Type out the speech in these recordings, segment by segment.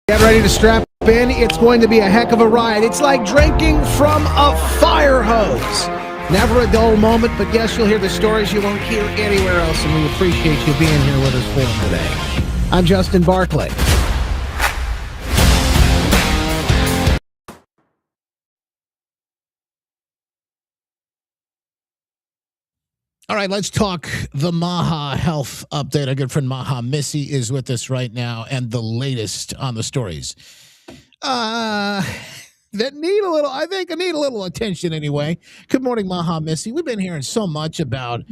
Get ready to strap in. It's going to be a heck of a ride. It's like drinking from a fire hose. Never a dull moment, but yes, you'll hear the stories you won't hear anywhere else, and we appreciate you being here with us for them today. I'm Justin Barclay. All right, let's talk the MAHA health update. Our good friend MAHA Missy is with us right now, and the latest on the stories. That need a little, I think, need a little attention anyway. Good morning, MAHA Missy. We've been hearing so much about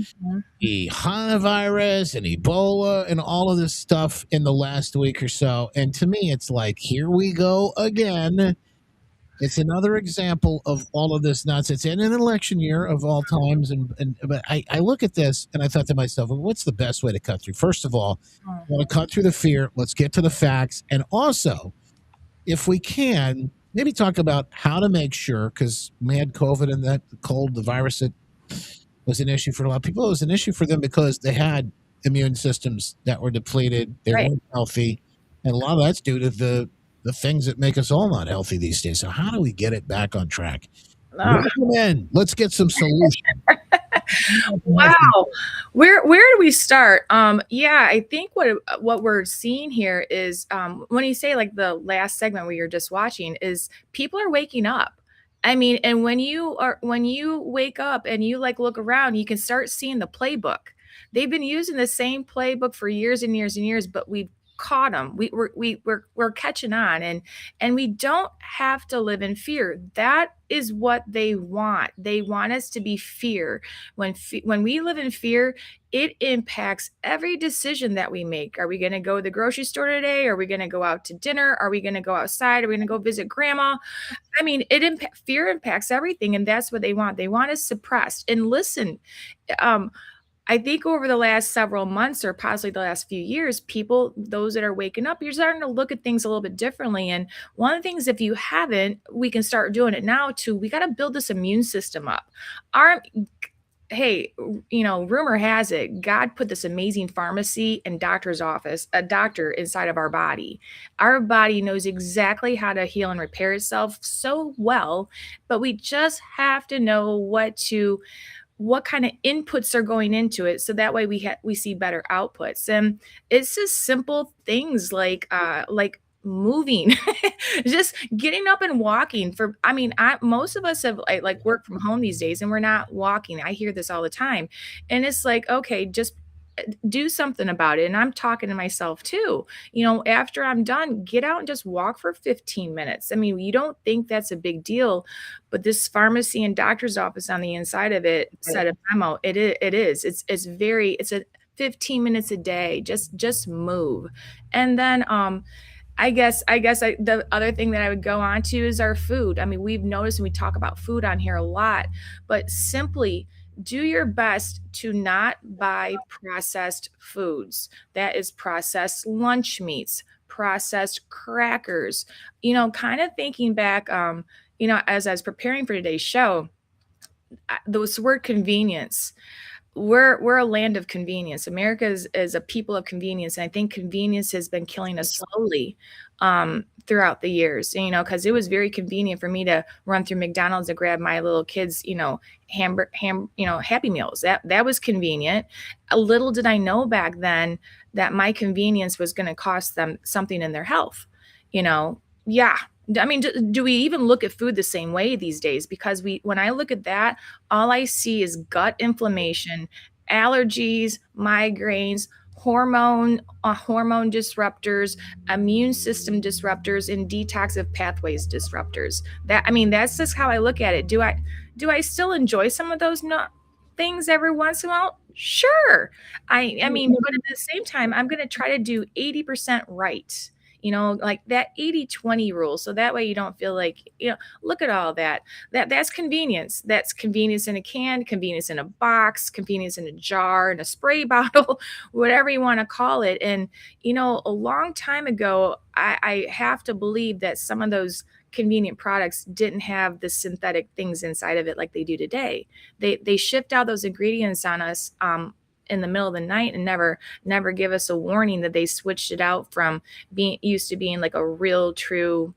the HANA virus and Ebola and all of this stuff in the last week or so. And to me, it's like, here we go again. It's another example of all of this nonsense in an election year of all times. But I look at this and I thought to myself, well, what's the best way to cut through? First of all, I want to cut through the fear. Let's get to the facts. And also, if we can, maybe talk about how to make sure, because we had COVID and that cold, the virus that was an issue for a lot of people. It was an issue for them because they had immune systems that were depleted. They weren't healthy. And a lot of that's due to the things that make us all not healthy these days. So how do we get it back on track? Let's get some solutions. Wow. Where do we start? I think what we're seeing here is when you say like the last segment where you're just watching is people are waking up. I mean, and when you wake up and you like look around, you can start seeing the playbook. They've been using the same playbook for years and years and years, but we've caught them. We're catching on, and we don't have to live in fear. That is what they want. They want us to be fear. When we live in fear, it impacts every decision that we make. Are we going to go to the grocery store today? Are we going to go out to dinner? Are we going to go outside? Are we going to go visit grandma? I mean, fear impacts everything, and that's what they want. They want us suppressed. And listen, I think over the last several months or possibly the last few years, people, those that are waking up, you're starting to look at things a little bit differently. And one of the things, if you haven't, we can start doing it now too. We got to build this immune system up. Hey, rumor has it, God put this amazing pharmacy and doctor's office, a doctor inside of our body. Our body knows exactly how to heal and repair itself so well, but we just have to know what kind of inputs are going into it, so that way we see better outputs. And it's just simple things like moving, just getting up and walking. Most of us have like work from home these days, and we're not walking. I hear this all the time, and it's like, okay, just do something about it. And I'm talking to myself too. After I'm done, get out and just walk for 15 minutes. I mean, you don't think that's a big deal, but this pharmacy and doctor's office on the inside of it said a memo. It is. It's a 15 minutes a day. Just move. And then the other thing that I would go on to is our food. I mean, we've noticed, and we talk about food on here a lot, but simply do your best to not buy processed foods. That is processed lunch meats, processed crackers. Kind of thinking back, as I was preparing for today's show, this word convenience. We're a land of convenience. America is a people of convenience, and I think convenience has been killing us slowly throughout the years. Because it was very convenient for me to run through McDonald's to grab my little kids, Happy Meals. That was convenient. A little did I know back then that my convenience was going to cost them something in their health. Yeah. I mean, do we even look at food the same way these days? Because when I look at that, all I see is gut inflammation, allergies, migraines, hormone disruptors, immune system disruptors, and detoxification pathways disruptors. That's just how I look at it. Do I still enjoy some of those things every once in a while? Sure. But at the same time, I'm going to try to do 80% right. Like that 80-20 rule. So that way you don't feel like, look at all that. That's convenience. That's convenience in a can, convenience in a box, convenience in a jar, in a spray bottle, whatever you want to call it. And, a long time ago, I have to believe that some of those convenient products didn't have the synthetic things inside of it like they do today. They shipped out those ingredients on us in the middle of the night and never give us a warning that they switched it out from being used to being like a real true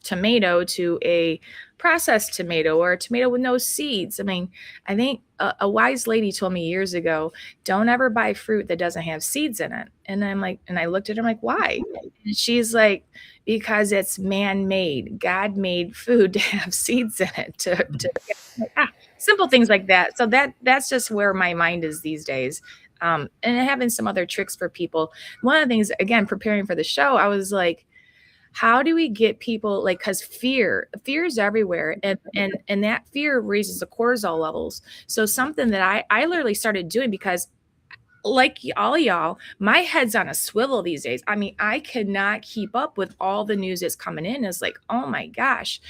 tomato to a processed tomato or a tomato with no seeds. I mean, I think a wise lady told me years ago, don't ever buy fruit that doesn't have seeds in it. And I'm like, and I looked at her, I'm like, why? And she's like, because it's man-made. God made food to have seeds in it. Simple things like that. So that's just where my mind is these days. And having some other tricks for people. One of the things, again, preparing for the show, I was like, how do we get people like, because fear is everywhere, and that fear raises the cortisol levels. So something that I literally started doing, because like all y'all, my head's on a swivel these days. I mean, I cannot keep up with all the news that's coming in. It's like, oh my gosh.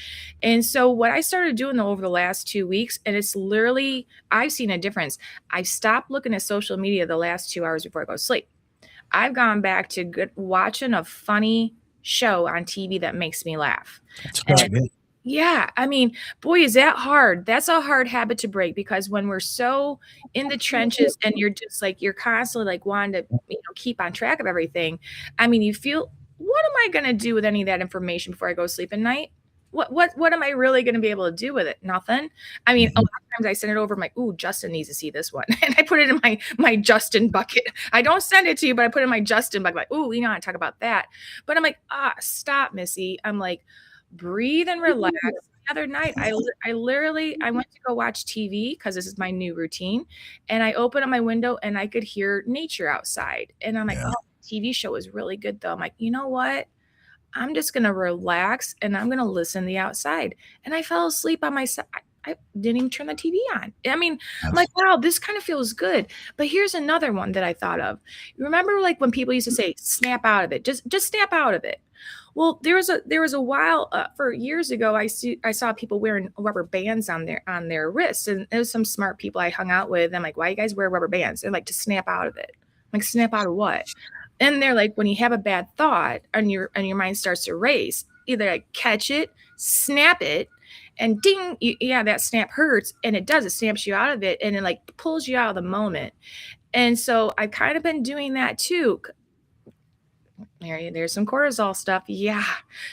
And so what I started doing over the last 2 weeks, and it's literally, I've seen a difference. I've stopped looking at social media the last 2 hours before I go to sleep. I've gone back to watching a funny show on TV that makes me laugh. And yeah, I mean, boy, is that hard. That's a hard habit to break, because when we're so in the trenches and you're just like, you're constantly like wanting to, keep on track of everything. I mean, you feel, what am I going to do with any of that information before I go to sleep at night? What am I really going to be able to do with it? Nothing. I mean, a lot of times I send it over. I'm like, ooh, Justin needs to see this one. And I put it in my Justin bucket. I don't send it to you, but I put it in my Justin bucket. Like, ooh, we know to talk about that. But I'm like, stop, Missy. I'm like, breathe and relax. The other night, I went to go watch TV because this is my new routine. And I opened up my window and I could hear nature outside. And I'm like, oh, the TV show is really good though. I'm like, you know what? I'm just going to relax and I'm going to listen to the outside. And I fell asleep on my side. I didn't even turn the TV on. I mean, I'm like, wow, this kind of feels good. But here's another one that I thought of. Remember, like when people used to say, snap out of it, just snap out of it. Well, there was a while for years ago, I saw people wearing rubber bands on their wrists, and there was some smart people I hung out with. I'm like, why you guys wear rubber bands? They're like, to snap out of it. I'm like, snap out of what? And they're like, when you have a bad thought and your mind starts to race, either like catch it, snap it, and ding, that snap hurts, and it does. It snaps you out of it, and it like pulls you out of the moment. And so I've kind of been doing that too. There's some cortisol stuff. Yeah,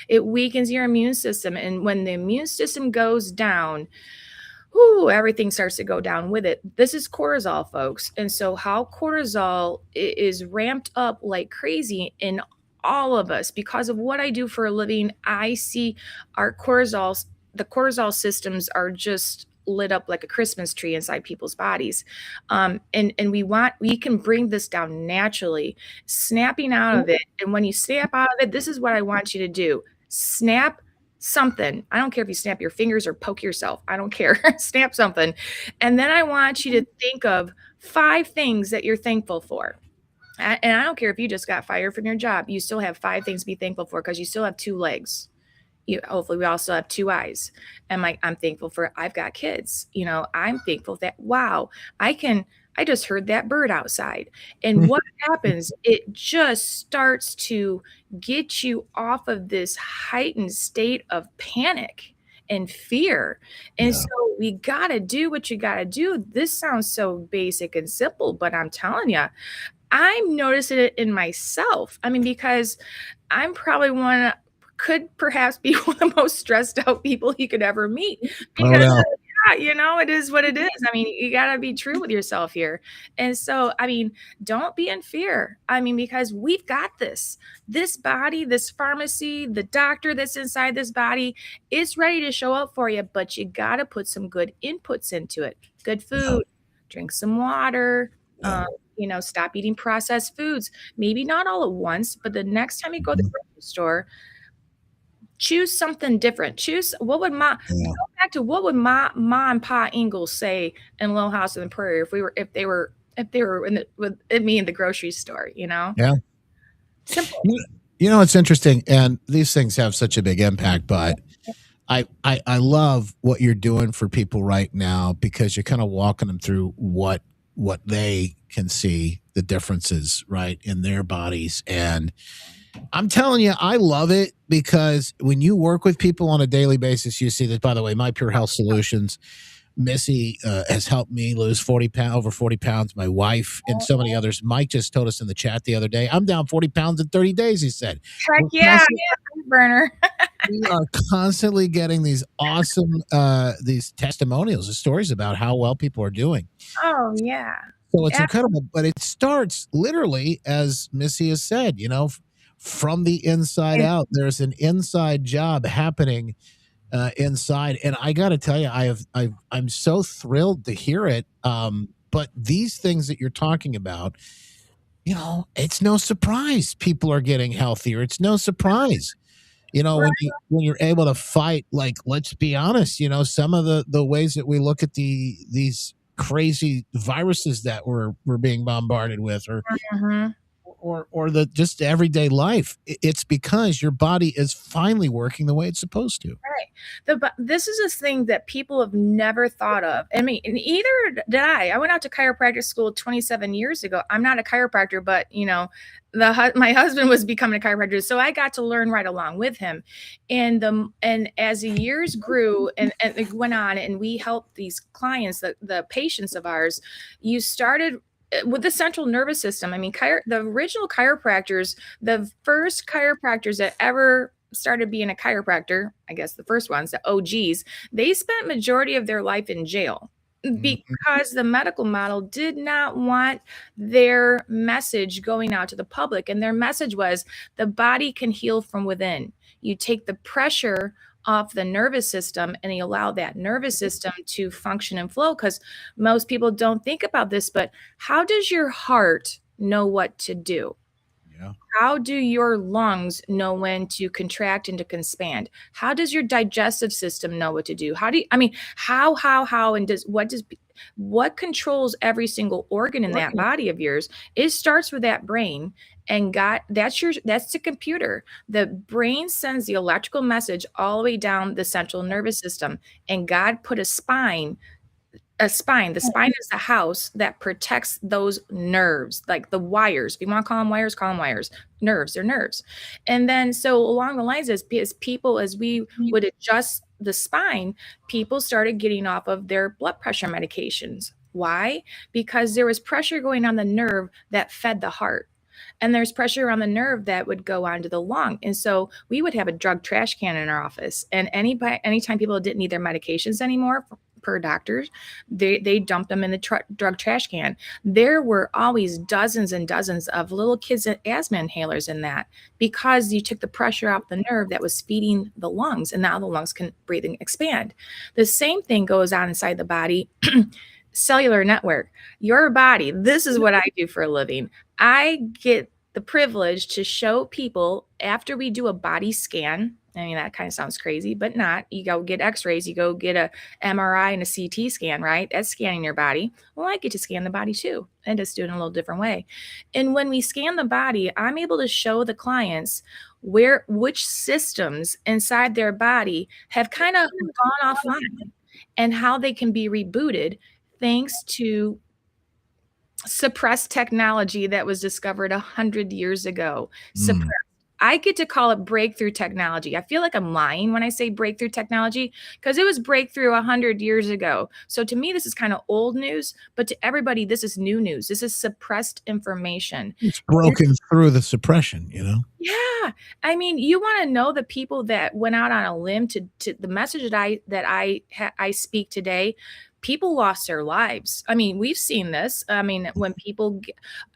it weakens your immune system, and when the immune system goes down, everything starts to go down with it. This is cortisol, folks. And so how cortisol is ramped up like crazy in all of us because of what I do for a living. I see the cortisol systems are just lit up like a Christmas tree inside people's bodies. And we can bring this down naturally, snapping out of it. And when you snap out of it, this is what I want you to do. Snap something. I don't care if you snap your fingers or poke yourself. I don't care. Snap something. And then I want you to think of 5 things that you're thankful for. And I don't care if you just got fired from your job. You still have 5 things to be thankful for because you still have 2 legs. Hopefully we also have 2 eyes. And I'm thankful for I've got kids. I'm thankful that, wow, I just heard that bird outside. And what happens? It just starts to get you off of this heightened state of panic and fear. And so we got to do what you got to do. This sounds so basic and simple, but I'm telling you, I'm noticing it in myself. I mean, because I'm probably could perhaps be one of the most stressed out people you could ever meet. Because it is what it is. I mean, you got to be true with yourself here. And so, I mean, don't be in fear. I mean, because we've got this body, this pharmacy, the doctor that's inside this body, it's ready to show up for you, but you got to put some good inputs into it. Good food, drink some water, stop eating processed foods. Maybe not all at once, but the next time you go to the grocery store, choose something different. Go back to what would Ma and Pa Ingalls say in Little House on the Prairie if they were with me in the grocery store, Yeah. Simple. It's interesting, and these things have such a big impact, but I love what you're doing for people right now, because you're kind of walking them through what they can see, the differences, right, in their bodies. And I'm telling you, I love it, because when you work with people on a daily basis, you see that. By the way, My Pure Health Solutions, Missy has helped me lose 40 pounds, over 40 pounds. My wife and so many others. Mike just told us in the chat the other day, I'm down 40 pounds in 30 days, he said. Heck We're yeah, constantly, yeah, burner. we are constantly getting these awesome these testimonials, the stories about how well people are doing. Oh yeah. So it's Yeah. incredible, but it starts literally, as Missy has said, from the inside out. There's an inside job happening inside, and I got to tell you, I'm so thrilled to hear it. But these things that you're talking about, it's no surprise people are getting healthier. It's no surprise. When you're able to fight, like, let's be honest, some of the ways that we look at these crazy viruses that we're being bombarded with, Mhm. or the just everyday life, it's because your body is finally working the way it's supposed to. Right. But this is this thing that people have never thought of. I mean, and either did I. I went out to chiropractic school 27 years ago. I'm not a chiropractor, but my husband was becoming a chiropractor, so I got to learn right along with him. And as the years grew and it went on, and we helped these clients, the patients of ours, you started with the central nervous system. I mean, the original chiropractors, the first chiropractors that ever started being a chiropractor, I guess the first ones, the OGs, they spent majority of their life in jail because the medical model did not want their message going out to the public. And their message was the body can heal from within. You take the pressure off the nervous system and you allow that nervous system to function and flow, because most people don't think about this, but how does your heart know what to do? Yeah. How do your lungs know when to contract and to expand? How does your digestive system know what to do? What controls every single organ in that body of yours? It starts with that brain, and that's the computer. The brain sends the electrical message all the way down the central nervous system, and God put a spine. The spine is the house that protects those nerves, like the wires. If you want to call them wires. Nerves, they're nerves. And then, so along the lines, as we would adjust the spine, people started getting off of their blood pressure medications. Why? Because there was pressure going on the nerve that fed the heart. And there's pressure on the nerve that would go onto the lung. And so we would have a drug trash can in our office. And anytime people didn't need their medications anymore, per doctors, they dumped them in the drug trash can. There were always dozens and dozens of little kids' asthma inhalers in that, because you took the pressure off the nerve that was feeding the lungs, and now the lungs can breathe and expand. The same thing goes on inside the body. Cellular network. Your body, this is what I do for a living. I get the privilege to show people, after we do a body scan. I mean, that kind of sounds crazy, but not. You go get x-rays, you go get a MRI and a CT scan, right? That's scanning your body. Well, I get to scan the body too, and just do it in a little different way. And when we scan the body, I'm able to show the clients which systems inside their body have kind of gone offline, and how they can be rebooted thanks to suppressed technology that was discovered 100 years ago. Suppressed. I get to call it breakthrough technology. I feel like I'm lying when I say breakthrough technology, because it was breakthrough 100 years ago. So to me, this is kind of old news, but to everybody, this is new news. This is suppressed information. It's broken through the suppression, Yeah. I mean, you want to know the people that went out on a limb to the message that I speak today. People lost their lives. I mean, we've seen this. I mean, when people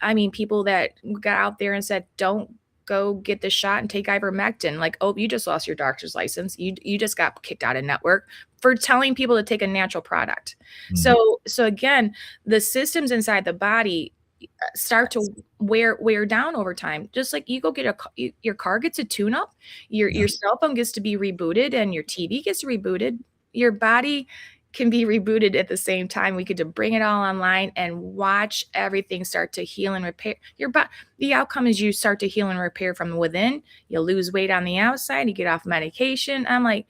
that got out there and said, don't go get the shot and take ivermectin, like, oh, you just lost your doctor's license. You just got kicked out of network for telling people to take a natural product. So again, the systems inside the body start to wear down over time. Just like you go get your car gets a tune up, your cell phone gets to be rebooted, and your TV gets rebooted. Your body can be rebooted at the same time. We get to bring it all online and watch everything start to heal and repair. The outcome is you start to heal and repair from within. You lose weight on the outside. You get off medication. I'm like,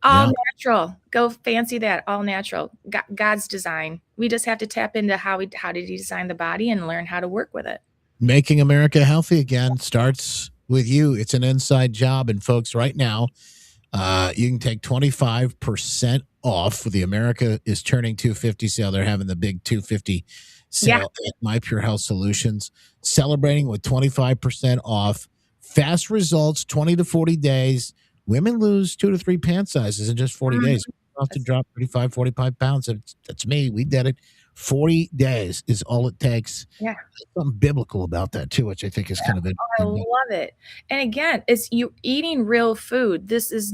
all natural. Go fancy that. All natural. God's design. We just have to tap into how did he design the body and learn how to work with it. Making America healthy again starts with you. It's an inside job. And folks, right now, You can take 25% off. The America is turning 250 sale. They're having the big 250 Yeah. sale at My Pure Health Solutions, celebrating with 25% off. Fast results, 20 to 40 days. Women lose 2 to 3 pant sizes in just 40 days. Off to drop 35, 45 pounds. That's me. We did it. 40 days is all it takes. Yeah. Something biblical about that too, which I think is kind of I interesting. love it. And again, it's you eating real food. This is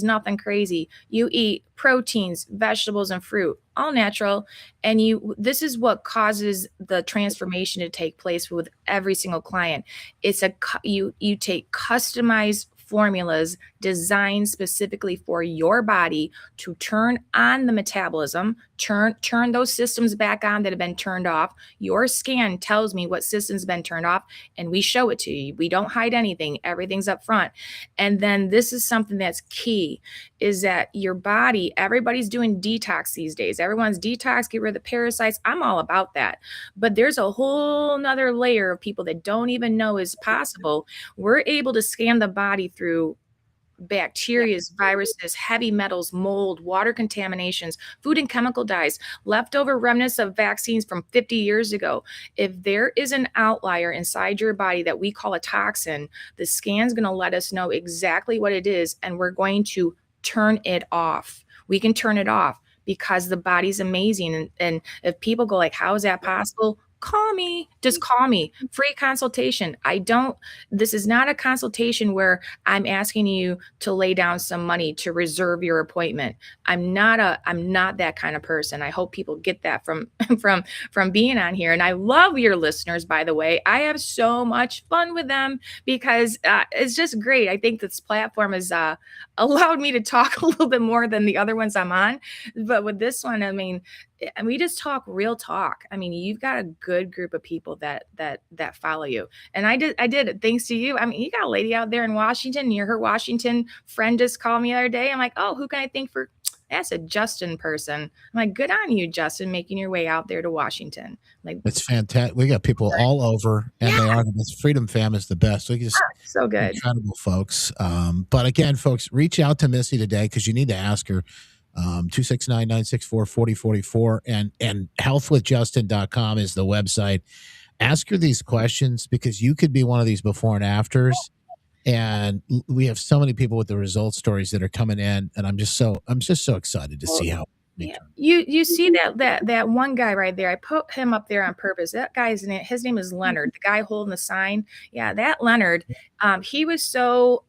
nothing crazy. You eat proteins, vegetables, and fruit, all natural. And this is what causes the transformation to take place with every single client. You take customized formulas designed specifically for your body to turn on the metabolism, turn those systems back on that have been turned off. Your scan tells me what system's been turned off, and we show it to you. We don't hide anything. Everything's up front. And then this is something that's key, is that your body, everybody's doing detox these days. Everyone's detox, get rid of the parasites. I'm all about that. But there's a whole nother layer of people that don't even know is possible. We're able to scan the body through bacteria, viruses, heavy metals, mold, water contaminations, food and chemical dyes, leftover remnants of vaccines from 50 years ago. If there is an outlier inside your body that we call a toxin, the scan's going to let us know exactly what it is, and we're going to turn it off. We can turn it off because the body's amazing. And if people go like, how is that possible? Call me, just call me. Free consultation. This is not a consultation where I'm asking you to lay down some money to reserve your appointment. I'm not that kind of person. I hope people get that from from being on here. And I love your listeners, by the way. I have so much fun with them because it's just great. I think this platform has allowed me to talk a little bit more than the other ones I'm on. But with this one, I mean, and we just talk real talk. I mean, you've got a good group of people that follow you. And I did it thanks to you. I mean, you got a lady out there in Washington, near her Washington friend just called me the other day. I'm like, oh, who can I thank for? That's a Justin person. I'm like, good on you, Justin, making your way out there to Washington. Like, it's fantastic. We got people all over, and they are. This Freedom Fam is the best. We just so good, incredible folks. But again, folks, reach out to Missy today because you need to ask her. 269-964-4044 and healthwithjustin.com is the website. Ask her these questions because you could be one of these before and afters. And we have so many people with the results stories that are coming in, and I'm just so excited to see how. Yeah. You see that one guy right there. I put him up there on purpose. That guy's name, his name is Leonard, the guy holding the sign. Yeah, that Leonard. He was so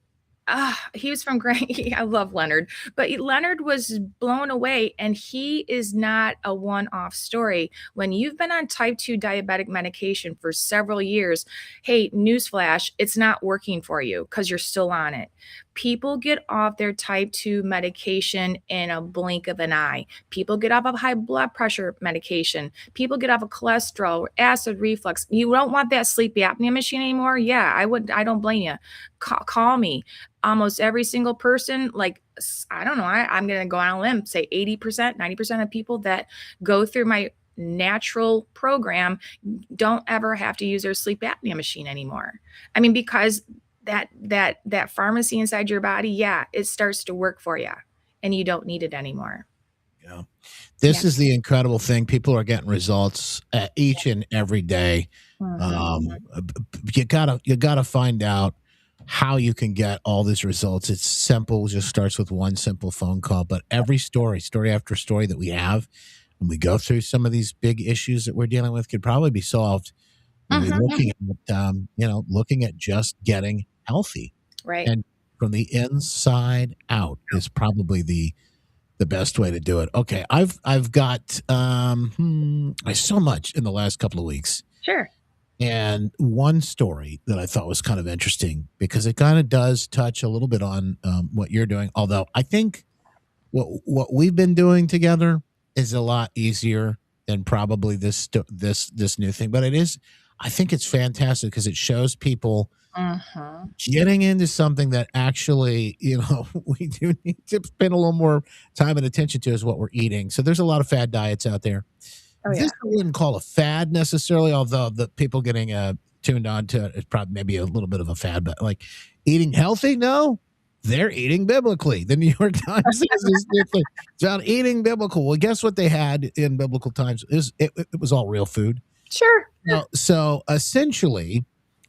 he was from Grand. I love Leonard, but Leonard was blown away, and he is not a one-off story. When you've been on type 2 diabetic medication for several years, hey, newsflash, it's not working for you because you're still on it. People get off their type 2 medication in a blink of an eye. People get off of high blood pressure medication. People get off of cholesterol, acid reflux. You don't want that sleep apnea machine anymore? Yeah, I don't blame you. Call me. Almost every single person, like, I don't know, I'm going to go on a limb, say 80%, 90% of people that go through my natural program don't ever have to use their sleep apnea machine anymore. I mean, because that pharmacy inside your body, yeah, it starts to work for you and you don't need it anymore. Yeah. This is the incredible thing. People are getting results each and every day. You gotta find out how you can get all these results. It's simple. It just starts with one simple phone call. But every story after story that we have, when we go through some of these big issues that we're dealing with, could probably be solved when we're looking at just getting healthy. Right. And from the inside out is probably the best way to do it. Okay, I've got so much in the last couple of weeks. Sure. And one story that I thought was kind of interesting because it kind of does touch a little bit on what you're doing. Although I think what we've been doing together is a lot easier than probably this new thing. But it is. I think it's fantastic because it shows people getting into something that actually, we do need to spend a little more time and attention to is what we're eating. So there's a lot of fad diets out there. Oh, yeah. This I wouldn't call a fad necessarily, although the people getting tuned on to it is probably maybe a little bit of a fad, but like eating healthy, no. they're eating biblically. The New York Times says this new thing. It's about eating biblical. Well, guess what they had in biblical times? It was all real food. Sure. So essentially,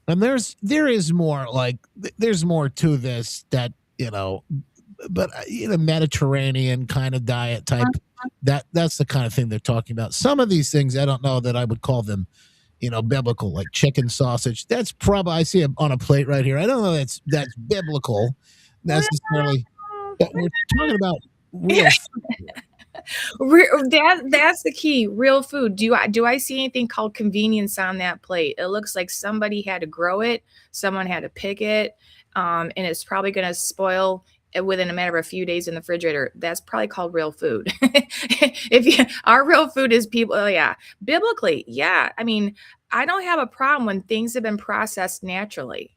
and there is more like there's more to this that but Mediterranean kind of diet type. That's the kind of thing they're talking about. Some of these things I don't know that I would call them biblical, like chicken sausage. That's probably I see it on a plate right here. I don't know that's biblical necessarily, but we're talking about real food. That's the key. Real food. Do I see anything called convenience on that plate? It looks like somebody had to grow it, someone had to pick it, and it's probably going to spoil within a matter of a few days in the refrigerator. That's probably called real food. Our real food is people. Oh yeah, biblically, yeah. I mean, I don't have a problem when things have been processed naturally.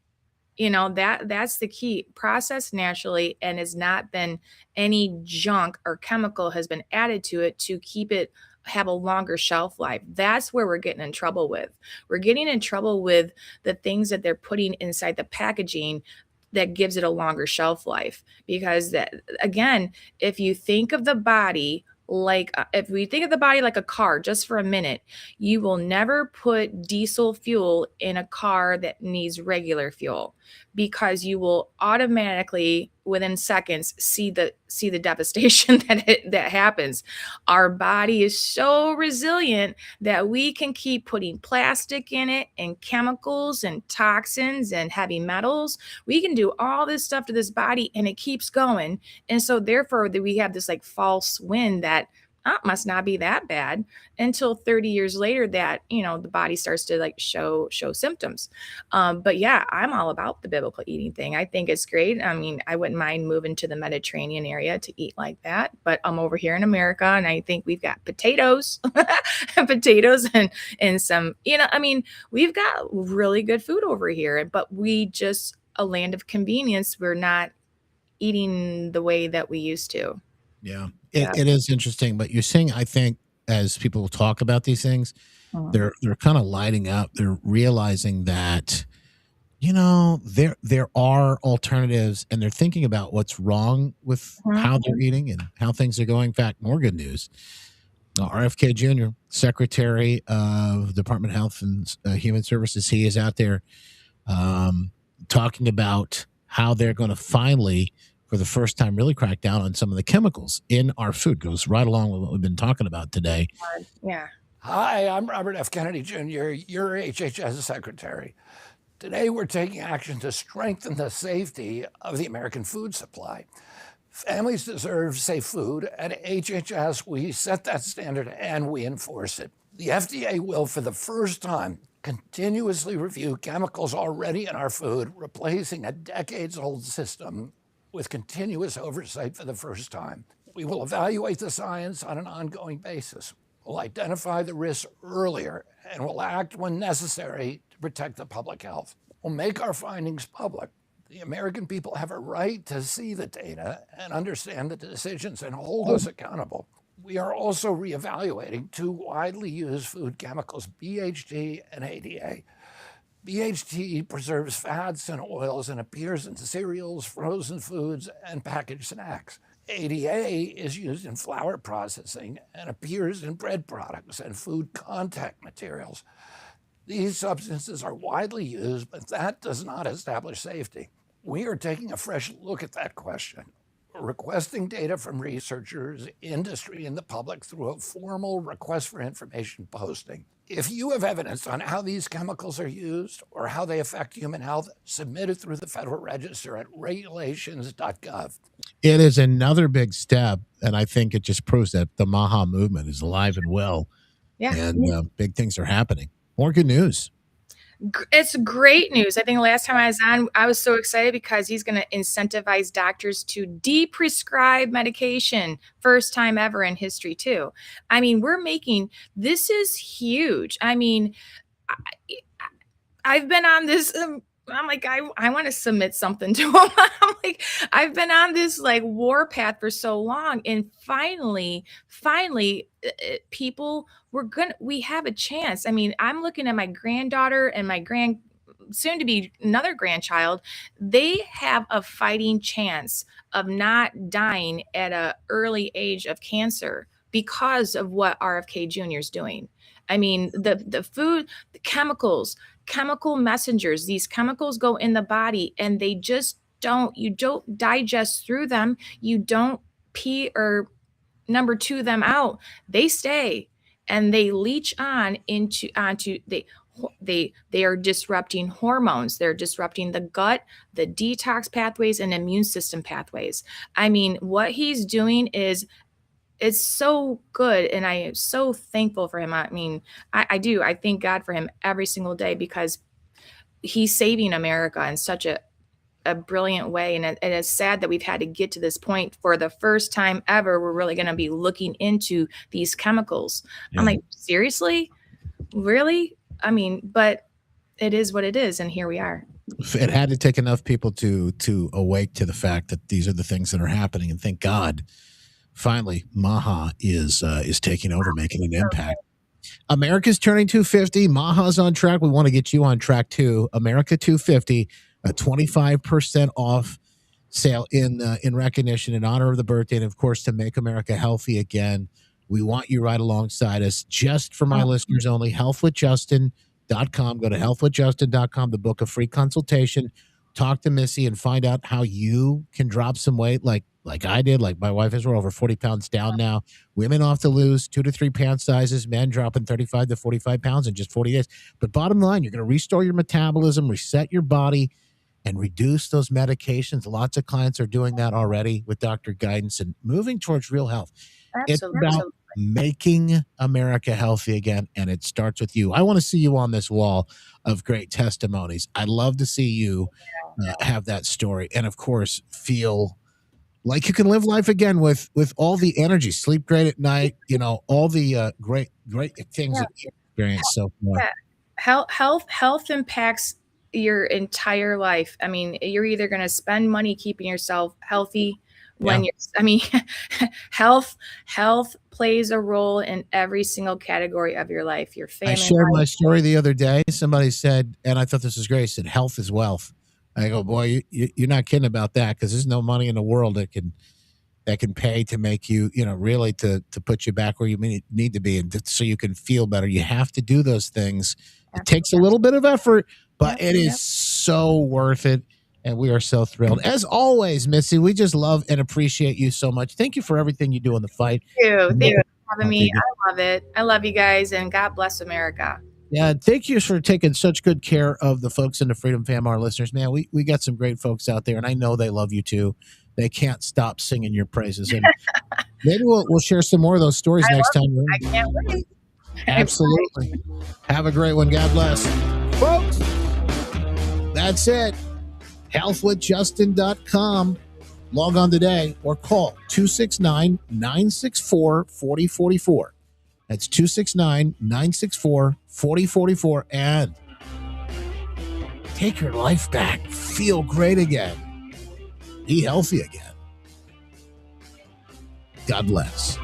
That's the key. Processed naturally and has not been any junk or chemical has been added to it to keep it have a longer shelf life. That's where we're getting in trouble with. We're getting in trouble with the things that they're putting inside the packaging that gives it a longer shelf life, because that, again, if you think of the body if we think of the body like a car just for a minute, you will never put diesel fuel in a car that needs regular fuel, because you will automatically within seconds see the devastation that happens. Our body is so resilient that we can keep putting plastic in it and chemicals and toxins and heavy metals. We can do all this stuff to this body and it keeps going. And so therefore we have this like false win that must not be that bad, until 30 years later that the body starts to like show symptoms. But yeah, I'm all about the biblical eating thing. I think it's great. I mean, I wouldn't mind moving to the Mediterranean area to eat like that, but I'm over here in America and I think we've got potatoes potatoes and some, I mean, we've got really good food over here, but we just a land of convenience. We're not eating the way that we used to. Yeah, Yeah. it is interesting. But you're seeing, I think, as people talk about these things, Mhm. they're kind of lighting up. They're realizing that there are alternatives, and they're thinking about what's wrong with how they're eating and how things are going. In fact, more good news. RFK Jr., Secretary of Department of Health and Human Services, he is out there talking about how they're going to finally, for the first time, really crack down on some of the chemicals in our food. Goes right along with what we've been talking about today. Yeah. Hi, I'm Robert F. Kennedy Jr., your HHS Secretary. Today, we're taking action to strengthen the safety of the American food supply. Families deserve safe food. At HHS, we set that standard and we enforce it. The FDA will, for the first time, continuously review chemicals already in our food, replacing a decades-old system with continuous oversight for the first time. We will evaluate the science on an ongoing basis. We'll identify the risks earlier and will act when necessary to protect the public health. We'll make our findings public. The American people have a right to see the data and understand the decisions and hold us accountable. We are also reevaluating two widely used food chemicals, BHT and ADA. BHT preserves fats and oils and appears in cereals, frozen foods, and packaged snacks. ADA is used in flour processing and appears in bread products and food contact materials. These substances are widely used, but that does not establish safety. We are taking a fresh look at that question. We're requesting data from researchers, industry, and the public through a formal request for information posting. If you have evidence on how these chemicals are used or how they affect human health, submit it through the Federal Register at regulations.gov. It is another big step, and I think it just proves that the MAHA movement is alive and well, Yeah. and big things are happening. More good news. It's great news. I think last time I was on, I was so excited because he's going to incentivize doctors to de-prescribe medication. First time ever in history, too. I mean, this is huge. I mean, I've been on this. I'm like, I want to submit something to him. I'm like, I've been on this like war path for so long. And finally, people we have a chance. I mean, I'm looking at my granddaughter and my soon to be another grandchild, they have a fighting chance of not dying at an early age of cancer because of what RFK Jr. is doing. I mean, the food, the chemical messengers, these chemicals go in the body and they just you don't digest through them. You don't pee or number two them out. They stay and they leach on onto they are disrupting hormones. They're disrupting the gut, the detox pathways, and immune system pathways. I mean, what he's doing is it's so good, and I am so thankful for him. I mean, I do. I thank God for him every single day because he's saving America in such a brilliant way. And it's sad that we've had to get to this point for the first time ever. We're really going to be looking into these chemicals. Yeah. I'm like, seriously? Really? I mean, but it is what it is. And here we are. It had to take enough people to awake to the fact that these are the things that are happening. And thank God, finally, MAHA is taking over, making an impact. America's turning 250. MAHA's on track. We want to get you on track too. America 250, a 25% off sale in recognition, in honor of the birthday, and of course to make America healthy again. We want you right alongside us. Just for my listeners only, healthwithjustin.com. Go to healthwithjustin.com to book a free consultation. Talk to Missy and find out how you can drop some weight like I did. Like my wife is, we're over 40 pounds down now. Women off to lose 2 to 3 pant sizes. Men dropping 35 to 45 pounds in just 40 days. But bottom line, you're going to restore your metabolism, reset your body, and reduce those medications. Lots of clients are doing that already with doctor guidance and moving towards real health. Absolutely. It's about making America healthy again, and it starts with you. I want to see you on this wall of great testimonies. I'd love to see you have that story, and of course, feel like you can live life again with all the energy, sleep great at night, all the great things that you experience so far. Yeah. Health impacts your entire life. I mean, you're either going to spend money keeping yourself healthy when health plays a role in every single category of your life. Your family. I shared my story the other day. Somebody said, and I thought this was great, said health is wealth. I go, boy, you're not kidding about that, because there's no money in the world that can pay to make you, really to put you back where you need to be, and so you can feel better. You have to do those things. It takes a little bit of effort, but it is so worth it. And we are so thrilled. As always, Missy, we just love and appreciate you so much. Thank you for everything you do in the fight. Thank you for having me. I love it. I love you guys, and God bless America. Yeah, thank you for taking such good care of the folks in the Freedom Fam, our listeners. Man, we got some great folks out there, and I know they love you too. They can't stop singing your praises. And maybe we'll share some more of those stories next time. I can't wait. Absolutely. Have a great one. God bless. Folks, that's it. Healthwithjustin.com. Log on today or call 269-964-4044. That's 269-964-4044. And take your life back. Feel great again. Be healthy again. God bless.